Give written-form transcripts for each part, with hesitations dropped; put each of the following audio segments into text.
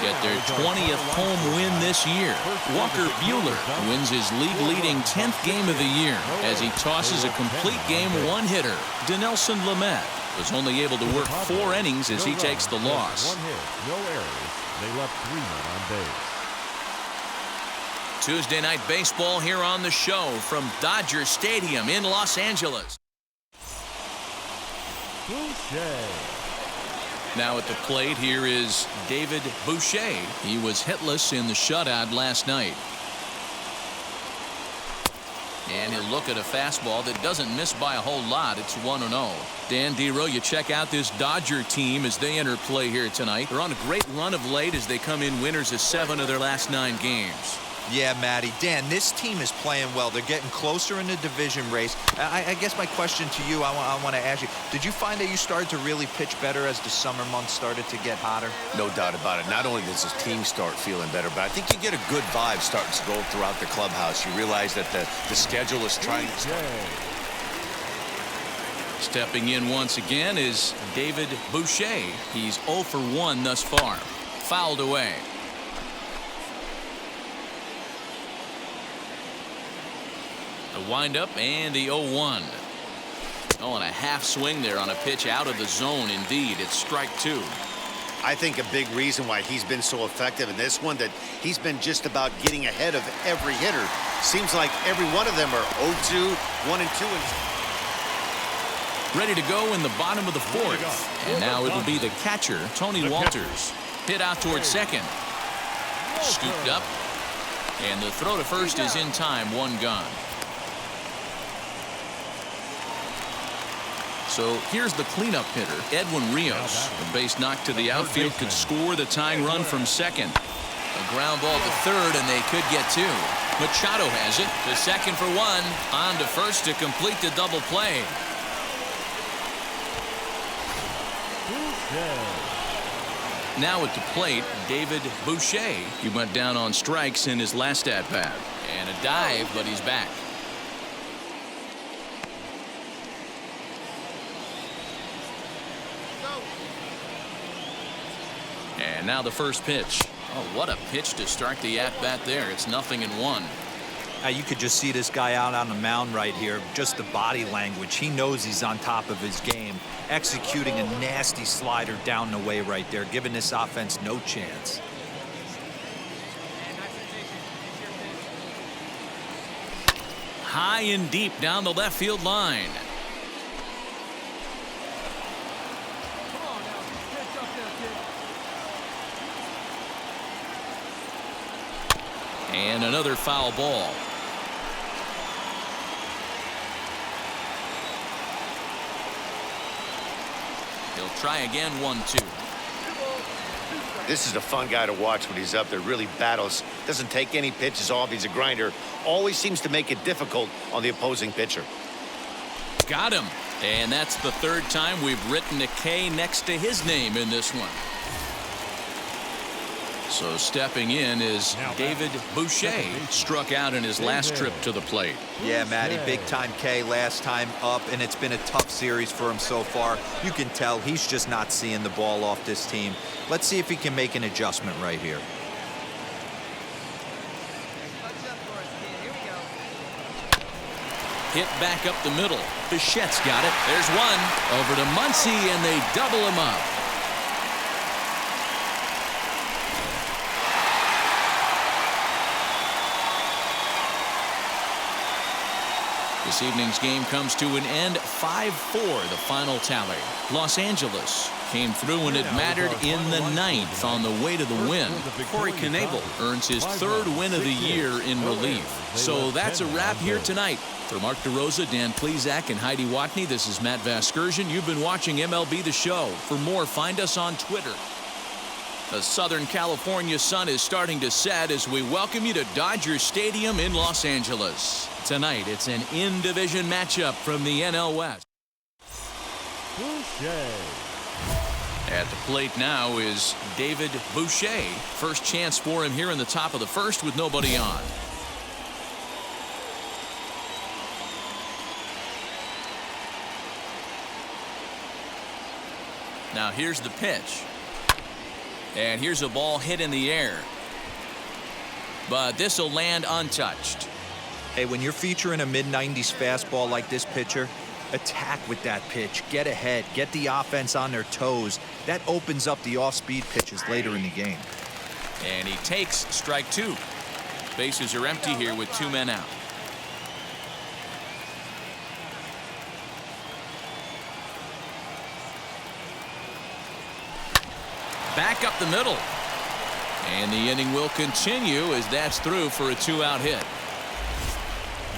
get their 20th home win this year. Walker Buehler wins his league-leading 10th game of the year as he tosses a complete game one-hitter. Dinelson Lamet was only able to work 4 innings as he takes the loss. 1 hit, no errors. They left 3 men on base. Tuesday night baseball here on the show from Dodger Stadium in Los Angeles. Boucher. Now at the plate, here is David Boucher. He was hitless in the shutout last night. And he'll look at a fastball that doesn't miss by a whole lot. It's 1-0. Dan Dero, you check out this Dodger team as they enter play here tonight. They're on a great run of late as they come in winners of 7 of their last 9 games. Yeah, Matty. Dan, this team is playing well. They're getting closer in the division race. I guess my question to you, I want to ask you, did you find that you started to really pitch better as the summer months started to get hotter? No doubt about it. Not only does the team start feeling better, but I think you get a good vibe starting to go throughout the clubhouse. You realize that the schedule is trying to... Stepping in once again is David Boucher. He's 0 for 1 thus far. Fouled away. The windup and the 0-1. Oh, and a half swing there on a pitch out of the zone. Indeed, it's strike 2. I think a big reason why he's been so effective in this one, that he's been just about getting ahead of every hitter. Seems like every one of them are 0-2, 1-2. Ready to go in the bottom of the 4th. And now it'll be the catcher, Tony Walters. Hit out towards second. Scooped up. And the throw to first is in time. 1 gone. So here's the cleanup hitter, Edwin Rios. A base knock to the outfield could score the tying run from second. A ground ball to third, and they could get 2. Machado has it to second for 1. On to first to complete the double play. Now at the plate, David Boucher. He went down on strikes in his last at-bat. And a dive, but he's back. And now the first pitch. Oh, what a pitch to start the at-bat there. It's 0-1. You could just see this guy out on the mound right here. Just the body language. He knows he's on top of his game. Executing a nasty slider down the way right there, giving this offense no chance. High and deep down the left field line. And another foul ball. He'll try again. 1-2. This is a fun guy to watch when he's up there. Really battles. Doesn't take any pitches off. He's a grinder. Always seems to make it difficult on the opposing pitcher. Got him. And that's the 3rd time we've written a K next to his name in this one. So stepping in is David Boucher. Struck out in his last trip to the plate. Yeah, Matty, big time K last time up, and it's been a tough series for him so far. You can tell he's just not seeing the ball off this team. Let's see if he can make an adjustment right here. Hit back up the middle. Bichette's got it. There's one. Over to Muncy, and they double him up. This evening's game comes to an end. 5-4, the final tally. Los Angeles came through when it mattered in the 9th on the way to the win. Corey Knebel earns his 3rd win of the year in relief. So that's a wrap here tonight. For Mark DeRosa, Dan Plesac, and Heidi Watney, this is Matt Vasgersian. You've been watching MLB The Show. For more, find us on Twitter. The Southern California sun is starting to set as we welcome you to Dodger Stadium in Los Angeles. Tonight, it's an in-division matchup from the NL West. Boucher. At the plate now is David Boucher. First chance for him here in the top of the 1st with nobody on. Now here's the pitch. And here's a ball hit in the air. But this will land untouched. Hey, when you're featuring a mid-90s fastball like this pitcher, attack with that pitch. Get ahead. Get the offense on their toes. That opens up the off-speed pitches later in the game. And he takes strike two. Bases are empty here with 2 men out. Back up the middle. And the inning will continue as that's through for a 2-out hit.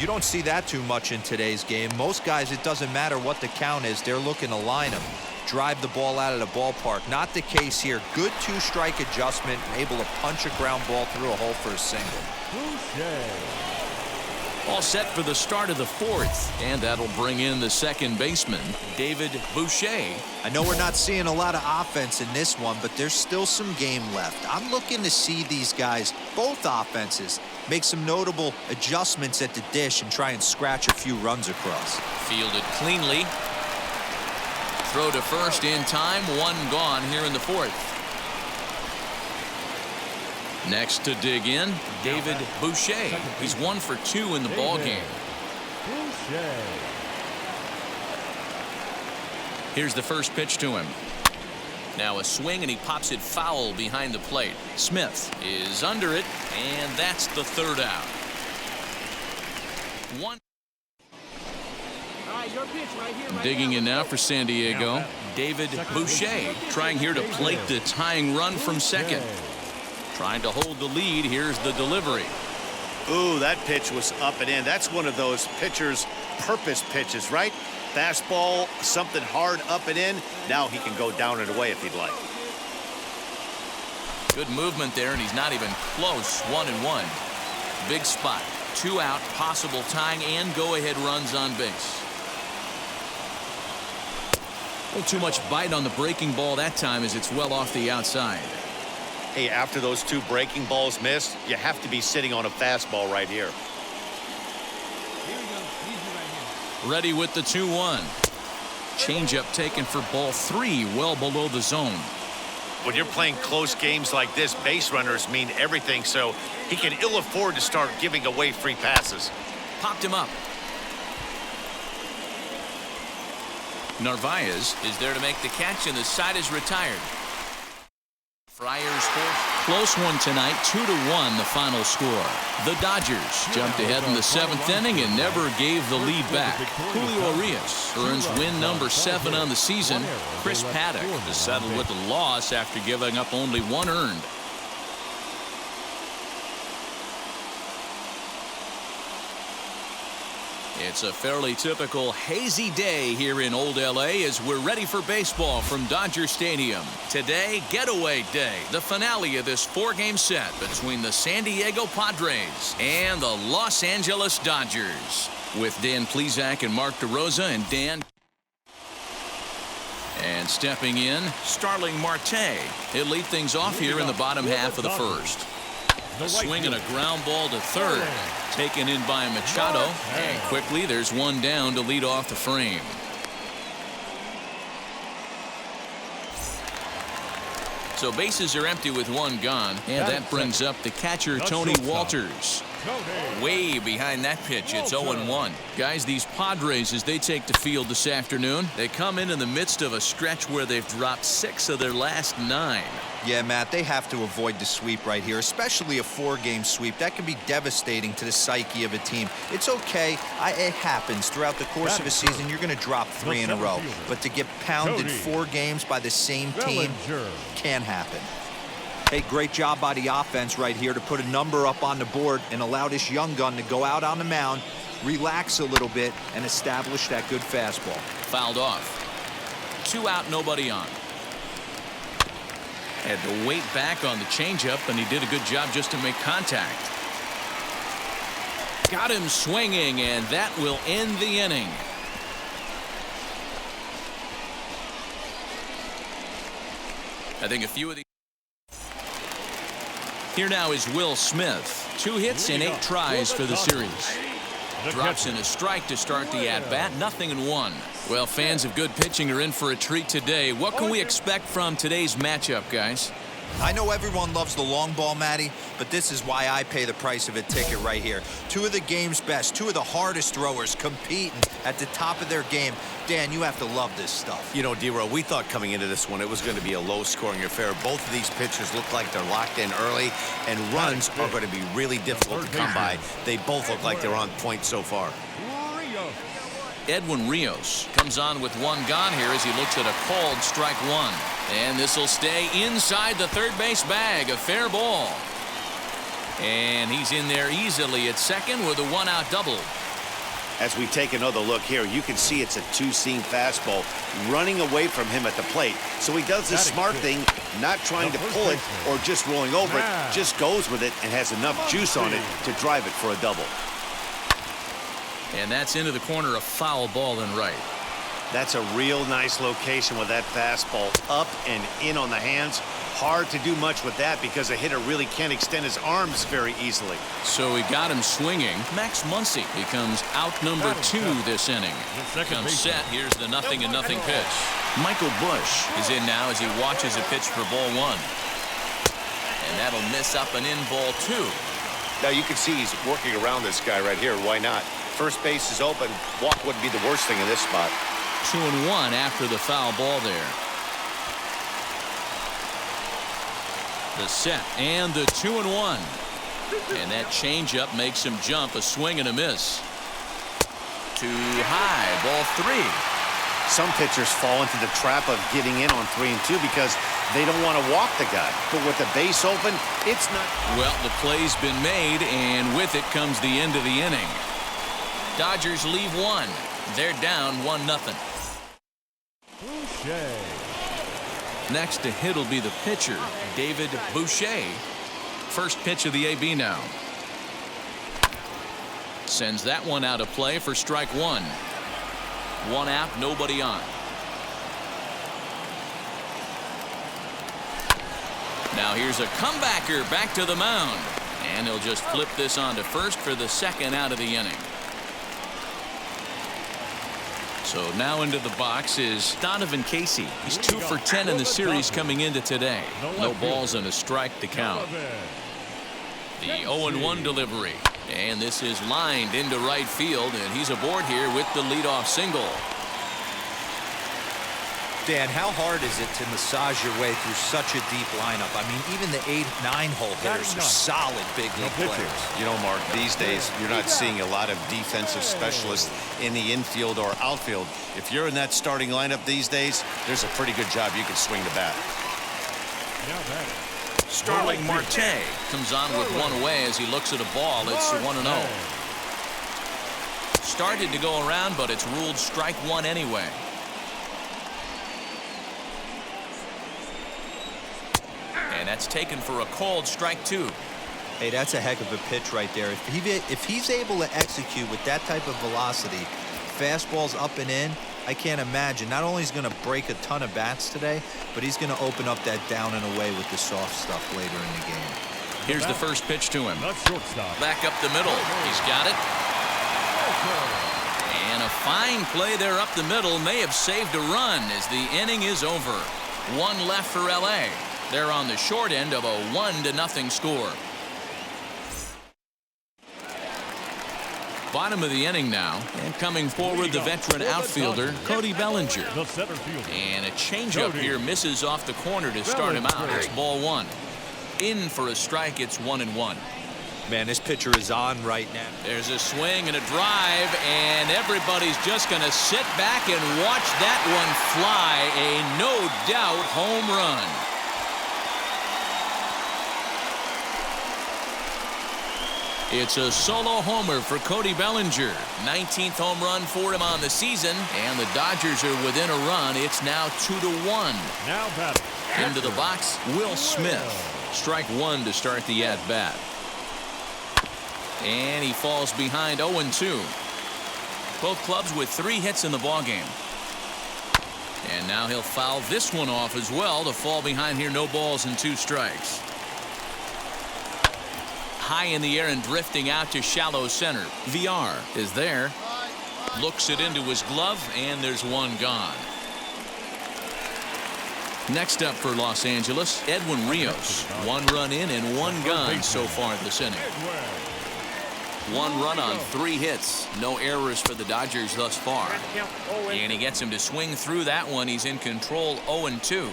You don't see that too much in today's game. Most guys, it doesn't matter what the count is. They're looking to line them, drive the ball out of the ballpark. Not the case here. Good 2-strike adjustment, able to punch a ground ball through a hole for a single. All set for the start of the 4th, and that'll bring in the second baseman, David Boucher. I know we're not seeing a lot of offense in this one, but there's still some game left. I'm looking to see these guys, both offenses, make some notable adjustments at the dish and try and scratch a few runs across. Fielded cleanly. Throw to first in time. 1 gone here in the 4th. Next to dig in, David Boucher. He's 1 for 2 in the ball game. Here's the first pitch to him. Now a swing, and he pops it foul behind the plate. Smith is under it, and that's the 3rd out. 1. Digging in now for San Diego, David Boucher, trying here to plate the tying run from second. Trying to hold the lead. Here's the delivery. Ooh, that pitch was up and in. That's one of those pitchers' purpose pitches, right? Fastball, something hard up and in. Now he can go down and away if he'd like. Good movement there, and he's not even close. 1-1. Big spot. 2 out, possible tying and go-ahead runs on base. A little too much bite on the breaking ball that time as it's well off the outside. Hey, after those 2 breaking balls missed, you have to be sitting on a fastball right here. Ready with the 2-1. Changeup taken for ball 3, well below the zone. When you're playing close games like this, base runners mean everything, so he can ill afford to start giving away free passes. Popped him up. Narvaez is there to make the catch, and the side is retired. Friars 4th. Close one tonight, 2-1 the final score. The Dodgers jumped ahead in the 7th inning and never gave the lead back. Julio Urias earns win number 7 on the season. Chris Paddock is settled with the loss after giving up only 1 earned. It's a fairly typical hazy day here in Old LA as we're ready for baseball from Dodger Stadium. Today, getaway day, the finale of this 4-game set between the San Diego Padres and the Los Angeles Dodgers. With Dan Plesac and Mark DeRosa, and Dan. And stepping in, Starling Marte. He'll lead things off here in the bottom half of the 1st. A swing and a ground ball to 3rd. Taken in by Machado. And quickly, there's 1 down to lead off the frame. So bases are empty with 1 gone. And that brings up the catcher, Tony Walters. Way behind that pitch. It's 0-1. Guys, these Padres, as they take the field this afternoon, they come in the midst of a stretch where they've dropped 6 of their last 9. Yeah, Matt, they have to avoid the sweep right here, especially a 4-game sweep. That can be devastating to the psyche of a team. It's okay. It happens. Throughout the course of a season, you're going to drop 3 in a row. But to get pounded 4 games by the same team can happen. Hey, great job by the offense right here to put a number up on the board and allow this young gun to go out on the mound, relax a little bit, and establish that good fastball. Fouled off. 2 out, nobody on. Had to wait back on the changeup, and he did a good job just to make contact. Got him swinging, and that will end the inning. I think a few of the. Here now is Will Smith. 2 hits in 8 tries for the series. Drops in a strike to start the at-bat. 0-1. Well, fans of good pitching are in for a treat today. What can we expect from today's matchup, guys? I know everyone loves the long ball, Matty, but this is why I pay the price of a ticket right here. Two of the game's best, two of the hardest throwers competing at the top of their game. Dan, you have to love this stuff. You know, D-Row, we thought coming into this one it was going to be a low-scoring affair. Both of these pitchers look like they're locked in early, and runs are going to be really difficult to come by. They both look like they're on point so far. Edwin Rios comes on with one gone here as he looks at a called strike one. And this will stay inside the third base bag. A fair ball. And he's in there easily at second with a one-out double. As we take another look here, you can see it's a two-seam fastball running away from him at the plate. So he does the smart thing, not trying to pull it or just rolling over it, just goes with it and has enough juice on it to drive it for a double. And that's into the corner, a foul ball and right. That's a real nice location with that fastball up and in on the hands. Hard to do much with that because a hitter really can't extend his arms very easily. So he got him swinging. Max Muncy becomes out number 2 this inning. Comes set. Here's the 0-0 pitch. Michael Bush is in now as he watches a pitch for ball 1. And that'll miss up and in ball 2. Now you can see he's working around this guy right here. Why not? First base is open. Walk wouldn't be the worst thing in this spot. 2-1 after the foul ball there. The set and the 2-1. And that changeup makes him jump. A swing and a miss. Too high. Ball 3. Some pitchers fall into the trap of getting in on 3 and 2 because they don't want to walk the guy. But with the base open, it's not. Well, the play's been made, and with it comes the end of the inning. Dodgers leave 1. They're down 1-0. Boucher. Next to hit will be the pitcher, David Boucher. First pitch of the AB now. Sends that one out of play for strike 1. 1 out, nobody on. Now here's a comebacker back to the mound. And he'll just flip this on to first for the second out of the inning. So now into the box is Donovan Casey. He's 2 for 10 in the series coming into today. No balls and a strike to count. The 0-1 delivery. And this is lined into right field, and he's aboard here with the leadoff single. Dan, how hard is it to massage your way through such a deep lineup? I mean, even the 8-9 hole hitters are solid big league players. You know, Mark, these days you're not seeing a lot of defensive specialists in the infield or outfield. If you're in that starting lineup these days, there's a pretty good job you can swing the bat. Starling Marte comes on with one away as he looks at a ball. It's 1-0. Started to go around, but it's ruled strike 1 anyway. And that's taken for a called strike 2. Hey, that's a heck of a pitch right there. If he's able to execute with that type of velocity, fastballs up and in, I can't imagine. Not only is he going to break a ton of bats today, but he's going to open up that down and away with the soft stuff later in the game. Here's the first pitch to him. Shortstop. Back up the middle. He's got it. And a fine play there up the middle may have saved a run as the inning is over. 1 left for LA. They're on the short end of a 1-0 score. Bottom of the inning now, and coming forward the veteran outfielder Cody Bellinger. And a changeup here misses off the corner to start him out. It's ball 1. In for a strike. It's 1-1. Man, this pitcher is on right now. There's a swing and a drive, and everybody's just going to sit back and watch that one fly. A no doubt home run. It's a solo homer for Cody Bellinger. 19th home run for him on the season, and the Dodgers are within a run. It's now 2-1. Now batting. Into the box, Will Smith. Strike 1 to start the at-bat. And he falls behind 0-2. Both clubs with 3 hits in the ballgame. And now he'll foul this one off as well to fall behind here. No balls and 2 strikes. High in the air and drifting out to shallow center. VR is there. Looks it into his glove, and there's one gone. Next up for Los Angeles, Edwin Rios. 1 run in and 1 gone so far this inning. 1 run on 3 hits. No errors for the Dodgers thus far. And he gets him to swing through that one. He's in control, 0-2.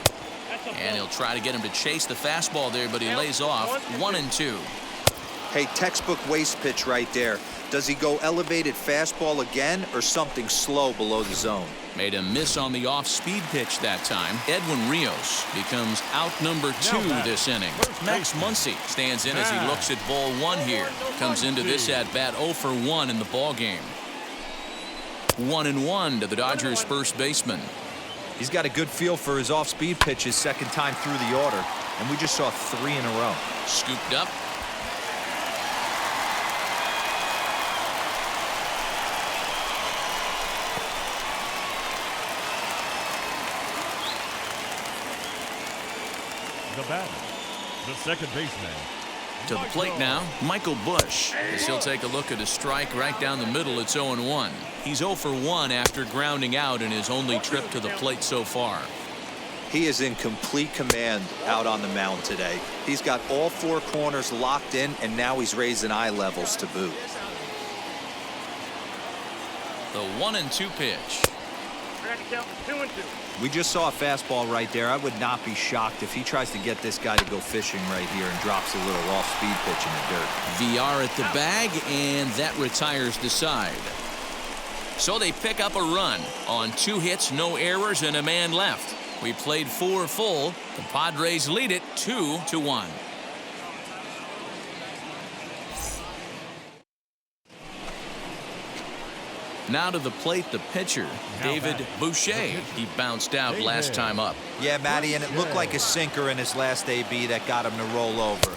And he'll try to get him to chase the fastball there, but he lays off, 1-2. Hey, textbook waste pitch right there. Does he go elevated fastball again or something slow below the zone? Made a miss on the off-speed pitch that time. Edwin Rios becomes out number 2 this inning. Max Muncy stands in as he looks at ball 1 here. Comes into this at-bat 0 for 1 in the ball game. 1-1 to the Dodgers' first baseman. He's got a good feel for his off-speed pitches second time through the order, and we just saw 3 in a row. Scooped up. The batter, the second baseman. To the plate now, Michael Busch. As he'll take a look at a strike right down the middle. It's 0-1. He's 0 for 1 after grounding out in his only trip to the plate so far. He is in complete command out on the mound today. He's got all 4 corners locked in, and now he's raising eye levels to boot. The 1-2 pitch. We just saw a fastball right there. I would not be shocked if he tries to get this guy to go fishing right here and drops a little off-speed pitch in the dirt. VR at the bag, and that retires the side. So they pick up a run on 2 hits, no errors, and a man left. We played 4 full. The Padres lead it 2-1. Now to the plate, the pitcher, David Boucher. He bounced out last time up. Yeah, Matty, and it looked like a sinker in his last AB that got him to roll over.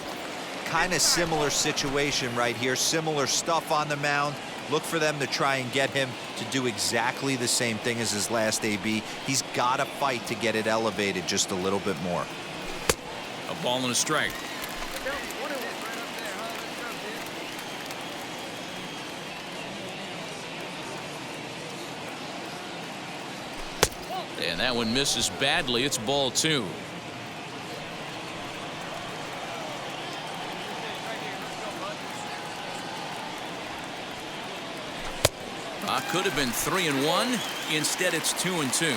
Kind of similar situation right here. Similar stuff on the mound. Look for them to try and get him to do exactly the same thing as his last AB. He's got to fight to get it elevated just a little bit more. A ball and a strike. And that one misses badly. It's ball 2. Could have been 3-1. Instead, it's 2-2.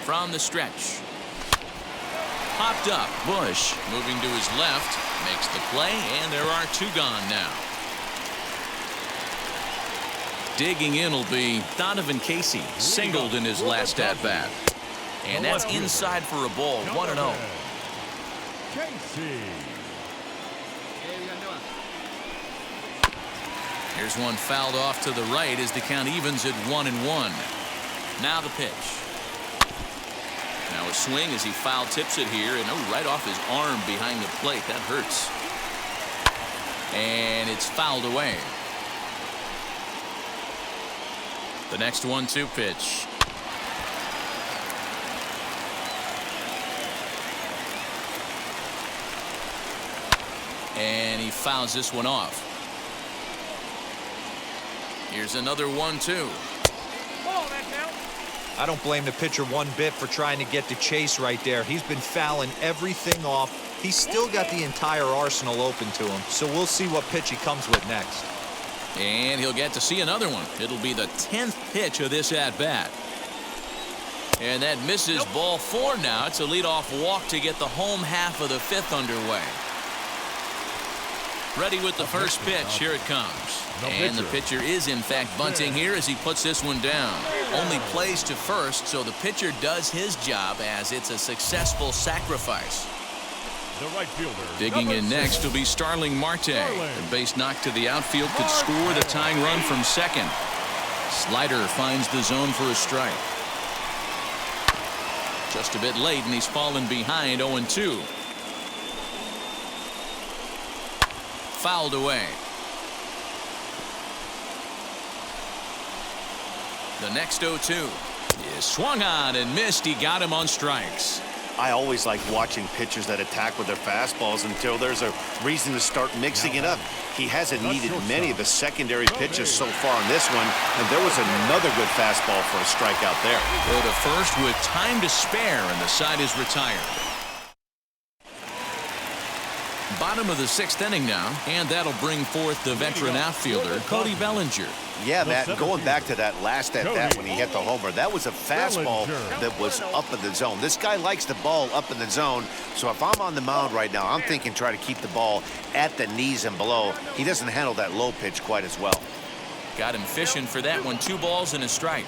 From the stretch. Popped up. Busch moving to his left. Makes the play, and there are 2 gone now. Digging in will be Donovan Casey, singled in his last at-bat. And that's inside for a ball, 1-0. Casey. Here's one fouled off to the right as the count evens at 1-1. Now the pitch. Now a swing as he foul tips it here, and right off his arm behind the plate. That hurts. And it's fouled away. The next 1-2 pitch. And he fouls this one off. Here's another 1-2. I don't blame the pitcher one bit for trying to get the chase right there. He's been fouling everything off. He's still got the entire arsenal open to him. So we'll see what pitch he comes with next. And he'll get to see another one. It'll be the 10th pitch of this at-bat. And that misses ball 4 now. It's a leadoff walk to get the home half of the 5th underway. Ready with the first pitch. Here it comes. And the pitcher is, in fact, bunting here as he puts this one down. Only plays to first, so the pitcher does his job as it's a successful sacrifice. The right fielder. Digging in next will be Starling Marte. The base knock to the outfield could score the tying run from second. Slider finds the zone for a strike. Just a bit late, and he's fallen behind 0-2. Fouled away. The next 0-2 is swung on and missed. He got him on strikes. I always like watching pitchers that attack with their fastballs until there's a reason to start mixing it up. He hasn't needed many of the secondary pitches so far in this one, and there was another good fastball for a strikeout there. Go to first with time to spare, and the side is retired. Bottom of the 6th inning now, and that'll bring forth the veteran outfielder, Cody Bellinger. Yeah, Matt, going back to that last at-bat when he hit the homer, that was a fastball that was up in the zone. This guy likes the ball up in the zone, so if I'm on the mound right now, I'm thinking try to keep the ball at the knees and below. He doesn't handle that low pitch quite as well. Got him fishing for that one. 2 balls and a strike.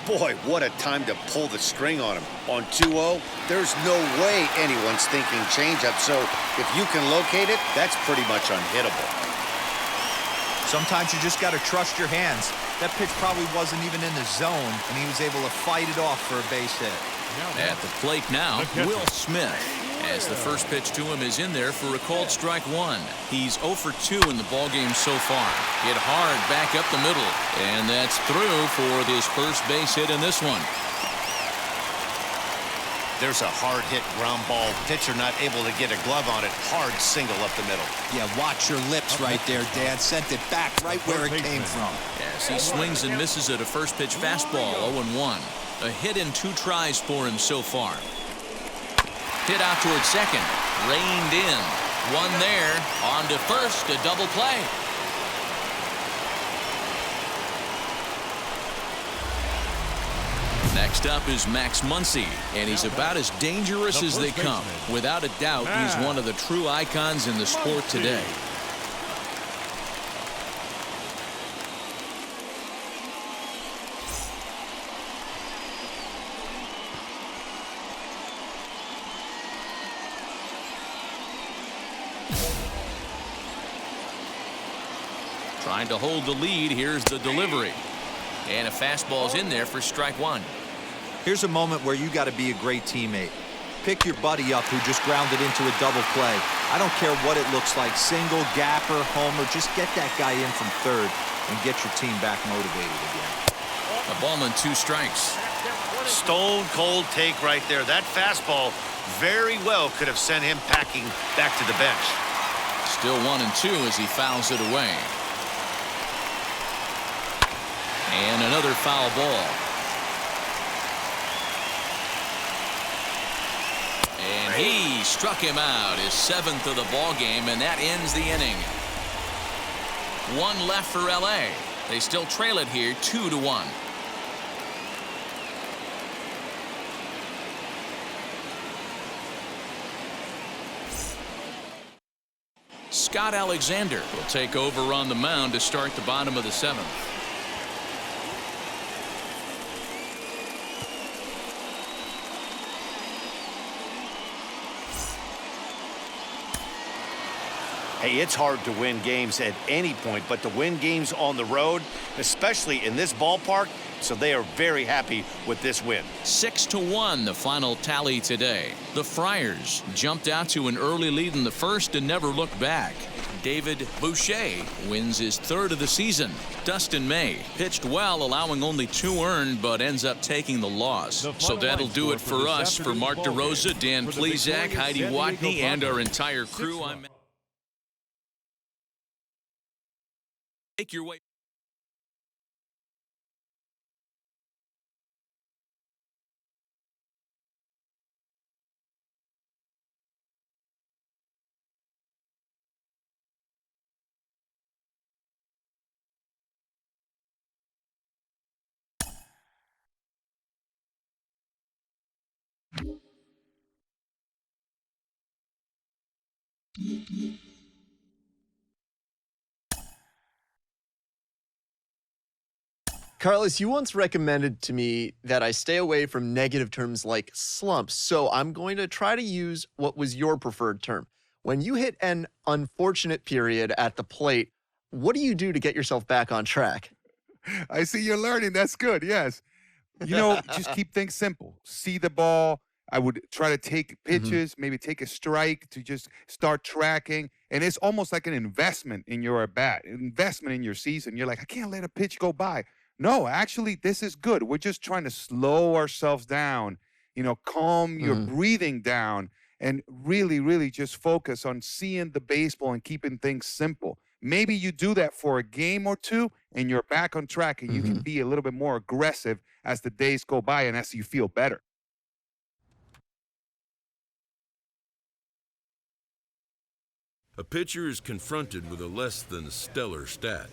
Boy, what a time to pull the string on him. On 2-0, there's no way anyone's thinking changeup, so if you can locate it, that's pretty much unhittable. Sometimes you just got to trust your hands. That pitch probably wasn't even in the zone, and he was able to fight it off for a base hit. At the plate now, Will Smith, as the first pitch to him is in there for a called strike 1. He's 0 for 2 in the ballgame so far. Hit hard back up the middle, and that's through for his first base hit in this one. There's a hard hit ground ball. Pitcher not able to get a glove on it. Hard single up the middle. Yeah, watch your lips right there, Dad. Sent it back right where it came from. As he swings and misses at a first pitch fastball, 0-1. A hit in 2 tries for him so far. Hit out towards second. Reined in. One there. On to first. A double play. Next up is Max Muncy, and he's about as dangerous as they come. Without a doubt, he's one of the true icons in the sport today. Trying to hold the lead. Here's the delivery. And a fastball's in there for strike 1. Here's a moment where you got to be a great teammate. Pick your buddy up who just grounded into a double play. I don't care what it looks like, single, gapper, homer, just get that guy in from third and get your team back motivated again. A ball and 2 strikes. Stone cold take right there. That fastball very well could have sent him packing back to the bench. Still 1-2 as he fouls it away. And another foul ball. And he struck him out, his 7th of the ball game, and that ends the inning. 1 left for LA. They still trail it here 2-1. Scott Alexander will take over on the mound to start the bottom of the 7th. Hey, it's hard to win games at any point, but to win games on the road, especially in this ballpark, so they are very happy with this win. 6-1, the final tally today. The Friars jumped out to an early lead in the first and never looked back. David Boucher wins his 3rd of the season. Dustin May pitched well, allowing only 2 earned, but ends up taking the loss. So that'll do it for us. For Mark DeRosa, Dan Plezak, Heidi Watney, and our entire crew, I'm Make your way. Carlos, you once recommended to me that I stay away from negative terms like slumps, so I'm going to try to use what was your preferred term. When you hit an unfortunate period at the plate, what do you do to get yourself back on track? I see you're learning. That's good. Yes. You know, just keep things simple. See the ball. I would try to take pitches, maybe take a strike to just start tracking. And it's almost like an investment in your at-bat, investment in your season. You're like, I can't let a pitch go by. No, actually, this is good. We're just trying to slow ourselves down calm your breathing down and really, really just focus on seeing the baseball and keeping things simple. Maybe you do that for a game or two and you're back on track and you can be a little bit more aggressive as the days go by and as you feel better. A pitcher is confronted with a less than stellar stat.